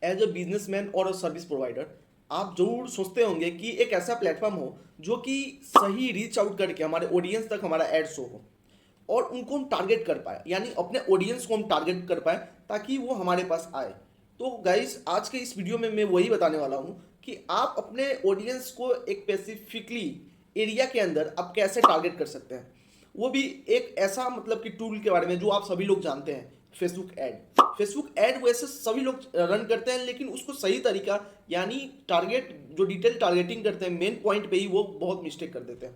As a businessman और a service provider आप जरूर सोचते होंगे कि एक ऐसा प्लेटफॉर्म हो जो कि सही रीच आउट करके हमारे ऑडियंस तक हमारा एड शो हो और उनको हम टारगेट कर पाए, यानी अपने ऑडियंस को हम टारगेट कर पाए ताकि वो हमारे पास आए। तो गाइस आज के इस वीडियो में मैं वही बताने वाला हूँ कि आप अपने ऑडियंस को एक स्पेसिफिकली एरिया के अंदर आप कैसे टारगेट कर सकते हैं, वो भी एक ऐसा मतलब कि टूल के बारे में जो आप सभी लोग जानते हैं, फेसबुक ऐड। फेसबुक ऐड वैसे सभी लोग रन करते हैं, लेकिन उसको सही तरीका यानी टारगेट जो डिटेल टारगेटिंग करते हैं मेन पॉइंट पे ही वो बहुत मिस्टेक कर देते हैं।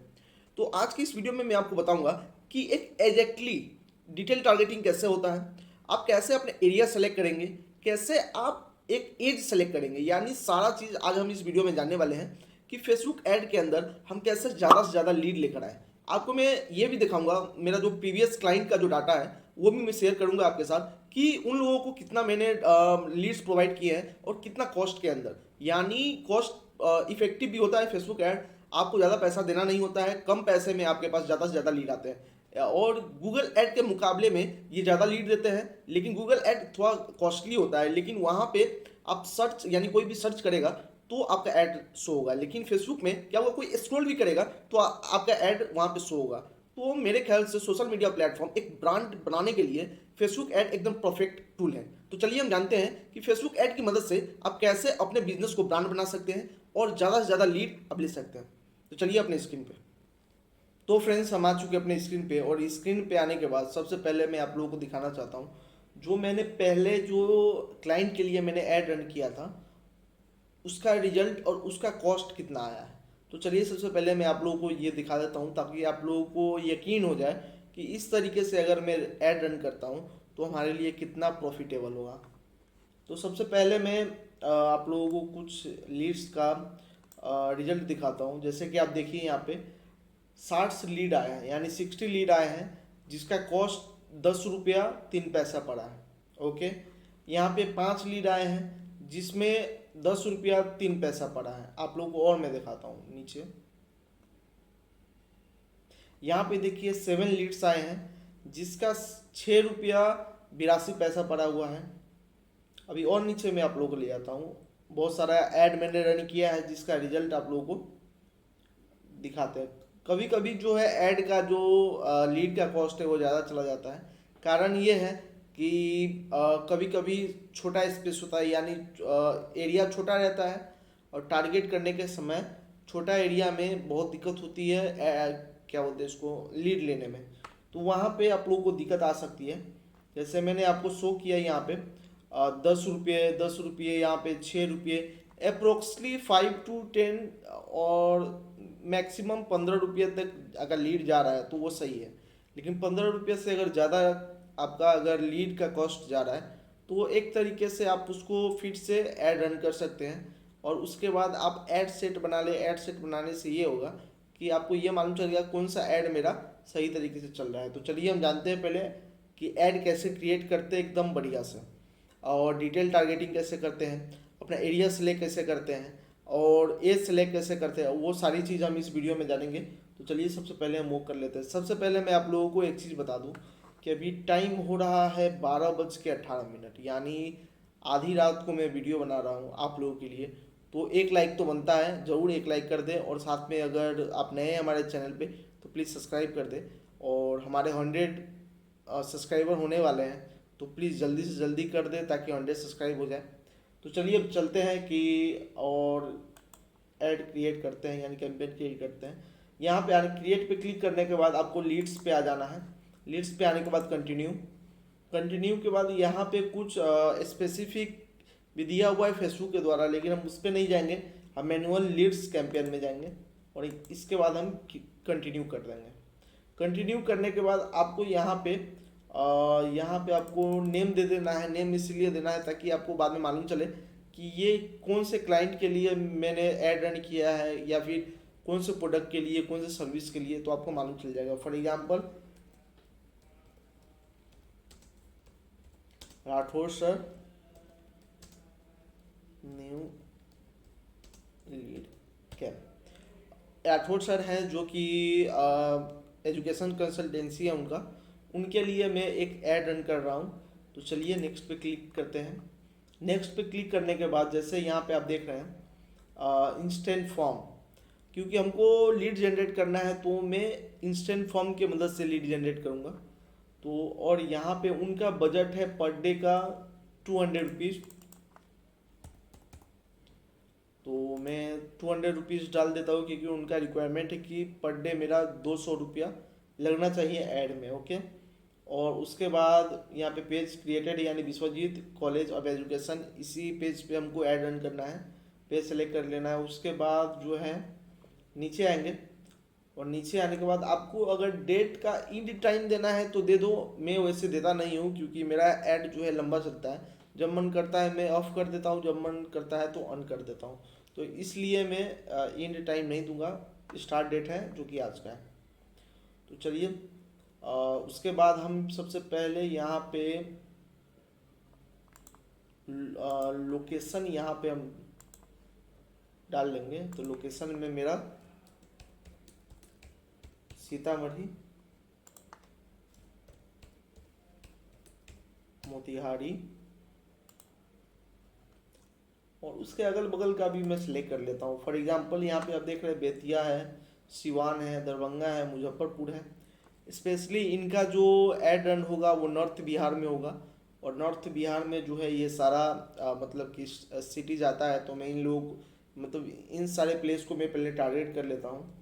तो आज की इस वीडियो में मैं आपको बताऊंगा कि एक एग्जैक्टली डिटेल टारगेटिंग कैसे होता है, आप कैसे अपने एरिया सेलेक्ट करेंगे, कैसे आप एक एज सेलेक्ट करेंगे, यानी सारा चीज़ आज हम इस वीडियो में जानने वाले हैं कि फेसबुक ऐड के अंदर हम कैसे ज़्यादा से ज़्यादा लीड लेकर आए। आपको मैं ये भी दिखाऊंगा मेरा जो प्रीवियस क्लाइंट का जो डाटा है वो भी मैं शेयर करूंगा आपके साथ कि उन लोगों को कितना मैंने लीड्स प्रोवाइड किए हैं और कितना कॉस्ट के अंदर, यानी कॉस्ट इफेक्टिव भी होता है फेसबुक ऐड। आपको ज़्यादा पैसा देना नहीं होता है, कम पैसे में आपके पास ज़्यादा से ज़्यादा लीड आते हैं और गूगल ऐड के मुकाबले में ये ज़्यादा लीड देते हैं। लेकिन गूगल ऐड थोड़ा कॉस्टली होता है, लेकिन वहाँ पे आप सर्च यानी कोई भी सर्च करेगा तो आपका ऐड शो होगा। लेकिन फेसबुक में क्या होगा, कोई स्क्रॉल भी करेगा तो आपका ऐड वहाँ पे शो होगा। तो मेरे ख्याल से सोशल मीडिया प्लेटफॉर्म एक ब्रांड बनाने के लिए फेसबुक ऐड एकदम परफेक्ट टूल है। तो चलिए हम जानते हैं कि फेसबुक ऐड की मदद से आप कैसे अपने बिजनेस को ब्रांड बना सकते हैं और ज़्यादा से ज़्यादा लीड आप ले सकते हैं। तो चलिए अपने स्क्रीन पे। तो फ्रेंड्स हम आ चुके हैं अपने स्क्रीन पे और स्क्रीन पे आने के बाद सबसे पहले मैं आप लोगों को दिखाना चाहता हूँ जो मैंने पहले जो क्लाइंट के लिए मैंने ऐड रन किया था उसका रिजल्ट और उसका कॉस्ट कितना आया है। तो चलिए सबसे पहले मैं आप लोगों को ये दिखा देता हूँ ताकि आप लोगों को यकीन हो जाए कि इस तरीके से अगर मैं ऐड रन करता हूँ तो हमारे लिए कितना प्रॉफिटेबल होगा। तो सबसे पहले मैं आप लोगों को कुछ लीड्स का रिजल्ट दिखाता हूँ। जैसे कि आप देखिए यहाँ पे 60 लीड आए हैं, यानी 60 लीड आए हैं जिसका कॉस्ट 10 रुपया 3 पैसा पड़ा है। ओके, यहाँ पे 5 लीड आए हैं जिसमें 10 रुपया 3 पैसा पड़ा है। आप लोगों को और मैं दिखाता हूँ नीचे। यहाँ पे देखिए 7 लीड्स आए हैं जिसका 6 रुपया 82 पैसा पड़ा हुआ है। अभी और नीचे मैं आप लोगों को ले जाता हूँ। बहुत सारा ऐड मैंने रन किया है जिसका रिजल्ट आप लोगों को दिखाते हैं। कभी कभी जो है ऐड का जो लीड का कॉस्ट है वो ज़्यादा चला जाता है। कारण ये है कि कभी कभी छोटा स्पेस होता है, यानी एरिया छोटा रहता है और टारगेट करने के समय छोटा एरिया में बहुत दिक्कत होती है क्या बोलते हैं इसको, लीड लेने में। तो वहाँ पे आप लोगों को दिक्कत आ सकती है। जैसे मैंने आपको शो किया यहाँ पे 10 रुपये यहाँ पे 6 रुपये, अप्रोक्सली 5 to 10 और मैक्सिमम 15 रुपये तक अगर लीड जा रहा है तो वो सही है। लेकिन 15 रुपये से अगर ज़्यादा आपका अगर लीड का कॉस्ट जा रहा है तो एक तरीके से आप उसको फिर से ऐड रन कर सकते हैं और उसके बाद आप ऐड सेट बना ले। ऐड सेट बनाने से ये होगा कि आपको ये मालूम चलेगा कौन सा ऐड मेरा सही तरीके से चल रहा है। तो चलिए हम जानते हैं पहले कि ऐड कैसे क्रिएट करते हैं एकदम बढ़िया से, और डिटेल टारगेटिंग कैसे करते हैं, अपना एरिया सेलेक्ट कैसे करते हैं और एज सेलेक्ट कैसे करते हैं, वो सारी चीज़ हम इस वीडियो में जानेंगे। तो चलिए सबसे पहले हम मूव कर लेते हैं। सबसे पहले मैं आप लोगों को एक चीज़ बता दूं कि अभी टाइम हो रहा है 12:18, यानी आधी रात को मैं वीडियो बना रहा हूँ आप लोगों के लिए। तो एक लाइक तो बनता है, ज़रूर एक लाइक कर दें और साथ में अगर आप नए हैं हमारे चैनल पे तो प्लीज़ सब्सक्राइब कर दें। और हमारे 100 सब्सक्राइबर होने वाले हैं तो प्लीज़ जल्दी से जल्दी कर दें ताकि 100 सब्सक्राइब हो जाए। तो चलिए अब चलते हैं कि और ऐड क्रिएट करते हैं, यानी कैंपेन क्रिएट करते हैं। यहाँ पे आने क्रिएट पे क्लिक करने के बाद आपको लीड्स पे आ जाना है। लीड्स पे आने के बाद कंटिन्यू, कंटिन्यू के बाद यहाँ पे कुछ स्पेसिफिक भी दिया हुआ है फेसबुक के द्वारा, लेकिन हम उस पर नहीं जाएंगे, हम मैनुअल लीड्स कैंपेन में जाएंगे और इसके बाद हम कंटिन्यू कर देंगे। कंटिन्यू करने के बाद आपको यहाँ पे आपको नेम दे देना है। नेम इसलिए देना है ताकि आपको बाद में मालूम चले कि ये कौन से क्लाइंट के लिए मैंने ऐड रन किया है या फिर कौन से प्रोडक्ट के लिए, कौन से सर्विस के लिए, तो आपको मालूम चल जाएगा। For example Rathore sir new lead camp. Rathore sir हैं जो कि एजुकेशन कंसल्टेंसी है उनका, उनके लिए मैं एक ऐड रन कर रहा हूँ। तो चलिए नेक्स्ट पे क्लिक करते हैं। नेक्स्ट पे क्लिक करने के बाद जैसे यहाँ पे आप देख रहे हैं इंस्टेंट फॉर्म, क्योंकि हमको लीड जनरेट करना है तो मैं इंस्टेंट फॉर्म की मदद से लीड जनरेट करूँगा। तो और यहाँ पे उनका बजट है पर डे का 200 रुपीज़, तो मैं 200 रुपीज़ डाल देता हूँ क्योंकि उनका रिक्वायरमेंट है कि पर डे मेरा 200 रुपया लगना चाहिए ऐड में। ओके, और उसके बाद यहाँ पे पेज क्रिएटेड यानी विश्वजीत कॉलेज ऑफ एजुकेशन, इसी पेज पे हमको ऐड रन करना है। पेज सेलेक्ट कर लेना है। उसके बाद जो है नीचे आएंगे और नीचे आने के बाद आपको अगर डेट का इंड टाइम देना है तो दे दो। मैं वैसे देता नहीं हूँ क्योंकि मेरा ऐड जो है लंबा चलता है, जब मन करता है मैं ऑफ कर देता हूँ, जब मन करता है तो ऑन कर देता हूँ। तो इसलिए मैं इंड टाइम नहीं दूंगा, स्टार्ट डेट है जो कि आज का है। तो चलिए उसके बाद हम सबसे पहले यहाँ पे लोकेशन यहाँ पे हम डाल लेंगे। तो लोकेशन में मेरा सीतामढ़ी, मोतिहारी और उसके अगल बगल का भी मैं सिलेक्ट कर लेता हूँ। फॉर एग्जांपल यहाँ पे आप देख रहे हैं बेतिया है, सिवान है, दरभंगा है, मुजफ्फरपुर है। स्पेशली इनका जो एड रन होगा वो नॉर्थ बिहार में होगा, और नॉर्थ बिहार में जो है ये सारा मतलब कि सिटीज आता है। तो मैं इन लोग मतलब इन सारे प्लेस को मैं पहले टारगेट कर लेता हूँ।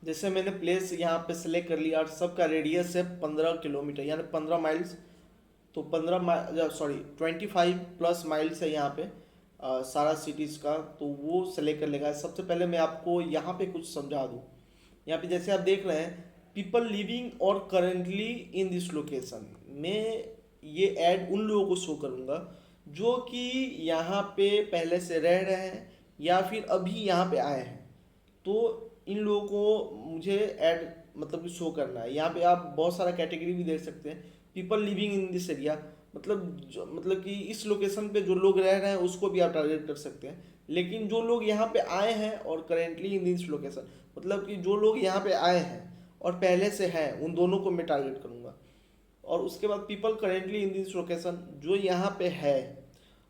जैसे मैंने प्लेस यहाँ पे सेलेक्ट कर लिया और सबका रेडियस है 15 किलोमीटर यानी 15 माइल्स। तो 25 प्लस माइल्स है यहाँ पे सारा सिटीज़ का, तो वो सेलेक्ट कर लेगा। सबसे पहले मैं आपको यहाँ पे कुछ समझा दूँ। यहाँ पे जैसे आप देख रहे हैं पीपल लिविंग और करेंटली इन दिस लोकेशन, मैं ये ऐड उन लोगों को शो करूँगा जो कि यहाँ पे पहले से रह रहे हैं या फिर अभी यहाँ पे आए हैं। तो इन लोगों को मुझे ऐड मतलब कि शो करना है। यहाँ पे आप बहुत सारा कैटेगरी भी देख सकते हैं। People living in this area मतलब कि इस लोकेशन पे जो लोग रह रहे हैं उसको भी आप टारगेट कर सकते हैं। लेकिन जो लोग यहाँ पे आए हैं और करेंटली इन दिस लोकेशन मतलब कि जो लोग यहाँ पे आए हैं और पहले से हैं उन दोनों को मैं टारगेट करूँगा। और उसके बाद people currently in this location जो यहाँ पे है,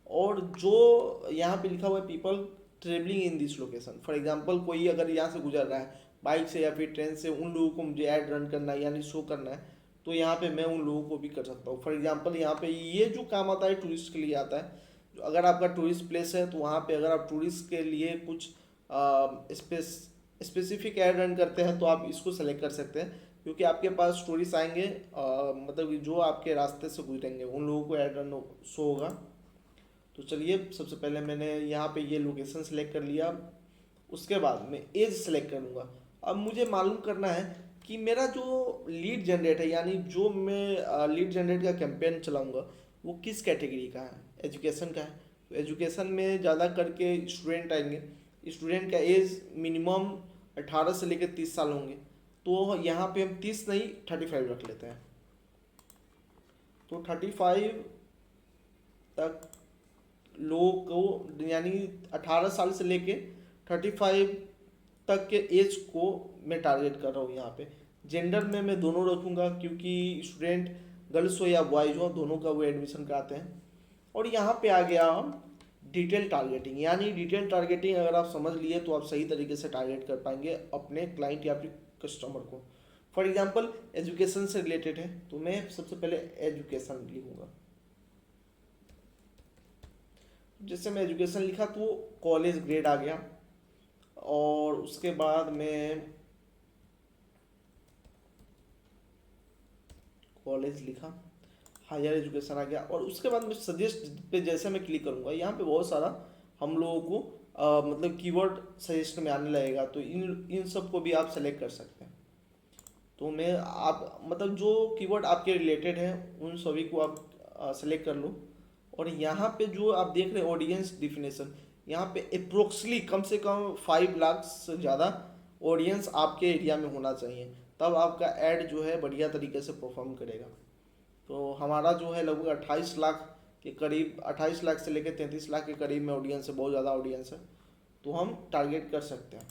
और जो यहाँ पे लिखा हुआ है people travelling in this location. For example कोई अगर यहाँ से गुजर रहा है बाइक से या फिर ट्रेन से, उन लोगों को मुझे ऐड रन करना है यानी शो करना है, तो यहाँ पे मैं उन लोगों को भी कर सकता हूँ। फॉर एग्जांपल यहाँ पे ये जो काम आता है टूरिस्ट के लिए आता है। अगर आपका टूरिस्ट प्लेस है तो वहाँ पे अगर आप टूरिस्ट के लिए कुछ स्पेसिफिक ऐड रन करते हैं तो आप इसको सेलेक्ट कर सकते हैं, क्योंकि आपके पास टूरिस्ट आएंगे मतलब कि जो आपके रास्ते से गुजरेंगे उन लोगों को ऐड रन शो होगा। तो चलिए सबसे पहले मैंने यहाँ पे ये लोकेशन सेलेक्ट कर लिया। उसके बाद मैं एज सेलेक्ट करूँगा। अब मुझे मालूम करना है कि मेरा जो लीड जनरेट है यानी जो मैं लीड जनरेट का कैंपेन चलाऊँगा वो किस कैटेगरी का है। एजुकेशन का है, तो एजुकेशन में ज़्यादा करके स्टूडेंट आएंगे। स्टूडेंट का एज मिनिमम 18 से लेकर 30 साल होंगे। तो यहाँ पे हम 30 नहीं 35 रख लेते हैं। तो 35 तक लोगों को यानी 18 साल से लेके 35 तक के एज को मैं टारगेट कर रहा हूँ। यहाँ पे जेंडर में मैं दोनों रखूँगा क्योंकि स्टूडेंट गर्ल्स हो या बॉयज हो दोनों का वो एडमिशन कराते हैं। और यहाँ पे आ गया हम डिटेल टारगेटिंग, यानी डिटेल टारगेटिंग अगर आप समझ लिए तो आप सही तरीके से टारगेट कर पाएंगे अपने क्लाइंट या फिर कस्टमर को। फॉर एग्जांपल एजुकेशन से रिलेटेड है तो मैं सबसे पहले एजुकेशन लिखूँगा। जैसे मैं एजुकेशन लिखा तो कॉलेज ग्रेड आ गया, और उसके बाद मैं कॉलेज लिखा, हायर एजुकेशन आ गया। और उसके बाद मैं सजेस्ट पे जैसे मैं क्लिक करूँगा यहाँ पे बहुत सारा हम लोगों को मतलब कीवर्ड सजेस्ट में आने लगेगा। तो इन सब को भी आप सेलेक्ट कर सकते हैं। तो मैं आप मतलब जो कीवर्ड आपके रिलेटेड है उन सभी को आप सेलेक्ट कर लो। और यहाँ पे जो आप देख रहे हैं ऑडियंस डिफिनेशन, यहाँ पे अप्रोक्सली कम से कम 5 लाख से ज़्यादा ऑडियंस आपके एरिया में होना चाहिए, तब आपका ऐड जो है बढ़िया तरीके से परफॉर्म करेगा। तो हमारा जो है लगभग 28 लाख के करीब, 28 लाख से लेकर 33 लाख के करीब में ऑडियंस है, बहुत ज़्यादा ऑडियंस है, तो हम टारगेट कर सकते हैं।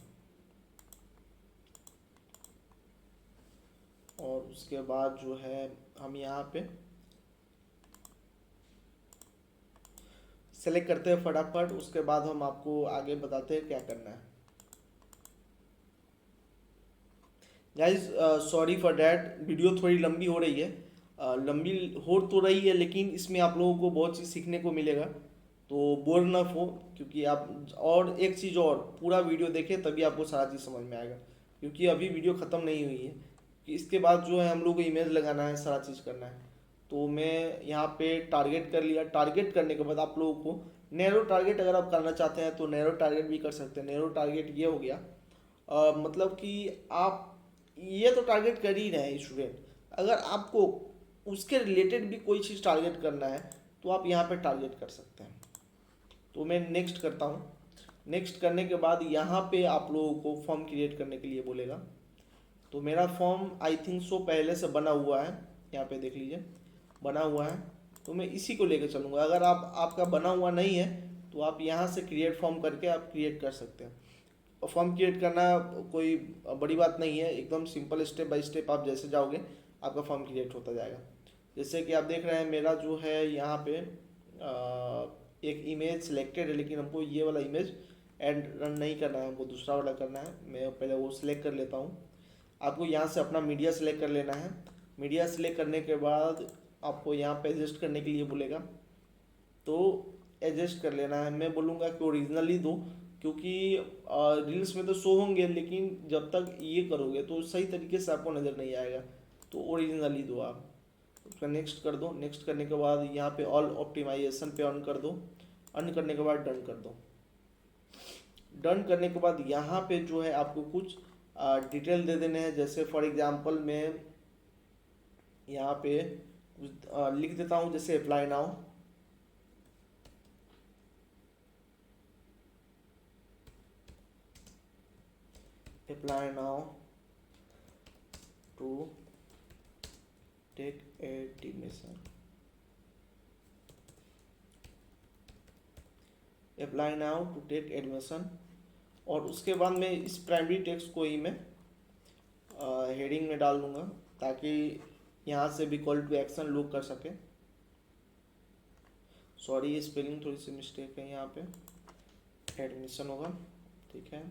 और उसके बाद जो है हम यहाँ पे सेलेक्ट करते हैं फटाफट, उसके बाद हम आपको आगे बताते हैं क्या करना है। Guys sorry for that, video थोड़ी लंबी हो रही है, लंबी हो तो रही है, लेकिन इसमें आप लोगों को बहुत चीज़ सीखने को मिलेगा, तो बोर न हो, क्योंकि आप, और एक चीज़ और, पूरा वीडियो देखें तभी आपको सारा चीज़ समझ में आएगा, क्योंकि अभी वीडियो ख़त्म नहीं हुई है, कि इसके बाद जो है हम लोग को इमेज लगाना है, सारा चीज़ करना है। तो मैं यहाँ पे टारगेट कर लिया, टारगेट करने के बाद आप लोगों को नैरो टारगेट अगर आप करना चाहते हैं तो नैरो टारगेट भी कर सकते हैं। नैरो टारगेट ये हो गया, मतलब कि आप ये तो टारगेट कर ही रहे हैं स्टूडेंट, अगर आपको उसके रिलेटेड भी कोई चीज़ टारगेट करना है तो आप यहाँ पे टारगेट कर सकते हैं। तो मैं नेक्स्ट करता हूँ। नेक्स्ट करने के बाद यहाँ पे आप लोगों को फॉर्म क्रिएट करने के लिए बोलेगा। तो मेरा फॉर्म आई थिंक सो पहले से बना हुआ है, यहाँ पे देख लीजिए बना हुआ है, तो मैं इसी को लेकर चलूँगा। अगर आपका बना हुआ नहीं है तो आप यहाँ से क्रिएट फॉर्म करके आप क्रिएट कर सकते हैं। फॉर्म क्रिएट करना कोई बड़ी बात नहीं है, एकदम सिंपल, स्टेप बाय स्टेप आप जैसे जाओगे आपका फॉर्म क्रिएट होता जाएगा। जैसे कि आप देख रहे हैं मेरा जो है यहाँ पे एक इमेज सिलेक्टेड है, लेकिन हमको ये वाला इमेज एड रन नहीं करना है, हमको दूसरा वाला करना है। मैं पहले वो सिलेक्ट कर लेता हूँ। आपको यहाँ से अपना मीडिया सिलेक्ट कर लेना है। मीडिया सिलेक्ट करने के बाद आपको यहाँ पे एडजस्ट करने के लिए बोलेगा, तो एडजस्ट कर लेना है। मैं बोलूँगा कि ओरिजिनली दो, क्योंकि रील्स में तो शो होंगे, लेकिन जब तक ये करोगे तो सही तरीके से आपको नज़र नहीं आएगा, तो ओरिजिनली दो आप। उसका नेक्स्ट कर दो। नेक्स्ट करने के बाद यहाँ पे ऑल ऑप्टिमाइजेशन पे ऑन कर दो। ऑन करने के बाद डन कर दो। डन करने के बाद यहाँ पे जो है आपको कुछ डिटेल दे देने हैं। जैसे फॉर एग्जांपल मैं यहाँ पे लिख देता हूँ, जैसे apply now. Apply now to take admission. Apply now to take admission. और उसके बाद मैं इस प्राइमरी टेक्स्ट को ही मैं हेडिंग में डाल दूंगा, ताकि यहाँ से भी कॉल टू एक्शन लोग कर सके। सॉरी, ये स्पेलिंग थोड़ी सी मिस्टेक है, यहाँ पे एडमिशन होगा, ठीक है।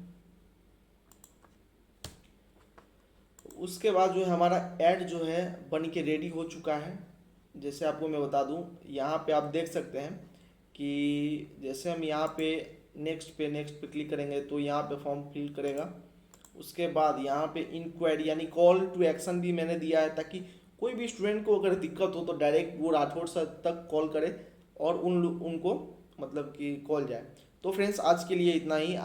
उसके बाद जो है हमारा ऐड जो है बन के रेडी हो चुका है। जैसे आपको मैं बता दूं, यहाँ पे आप देख सकते हैं कि जैसे हम यहाँ पे नेक्स्ट पे क्लिक करेंगे तो यहाँ पे फॉर्म फिल करेगा। उसके बाद यहाँ पे इंक्वायरी यानी कॉल टू एक्शन भी मैंने दिया है, ताकि कोई भी स्टूडेंट को अगर दिक्कत हो तो डायरेक्ट वो राठौड़ सर तक कॉल करे और उनको मतलब कि कॉल जाए। तो फ्रेंड्स, आज के लिए इतना ही।